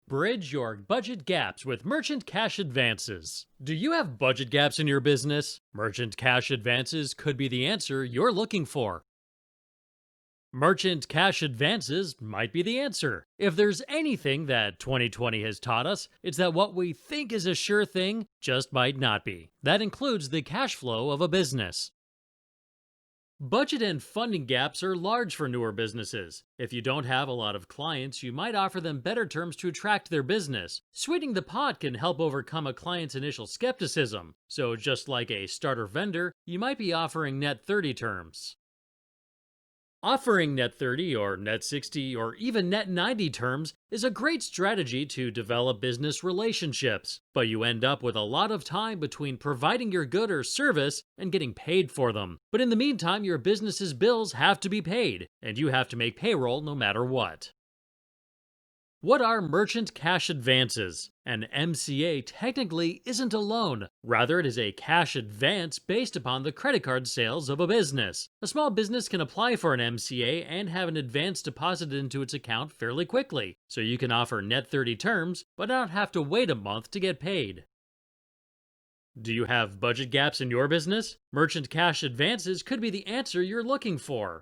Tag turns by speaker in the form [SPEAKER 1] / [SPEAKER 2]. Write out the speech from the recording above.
[SPEAKER 1] Bridge your budget gaps with Merchant Cash Advances. Do you have budget gaps in your business? Merchant Cash Advances could be the answer you're looking for. Merchant Cash Advances might be the answer. If there's anything that 2020 has taught us, it's that what we think is a sure thing just might not be. That includes the cash flow of a business. Budget and funding gaps are large for newer businesses. If you don't have a lot of clients, you might offer them better terms to attract their business. Sweetening the pot can help overcome a client's initial skepticism. So, just like a starter vendor, you might be offering net 30 terms. Offering net 30 or net 60 or even net 90 terms is a great strategy to develop business relationships, but you end up with a lot of time between providing your good or service and getting paid for them. But in the meantime, your business's bills have to be paid, and you have to make payroll no matter what. What are merchant cash advances? An MCA technically isn't a loan. Rather, it is a cash advance based upon the credit card sales of a business. A small business can apply for an MCA and have an advance deposited into its account fairly quickly, so you can offer net 30 terms, but not have to wait a month to get paid. Do you have budget gaps in your business? Merchant cash advances could be the answer you're looking for.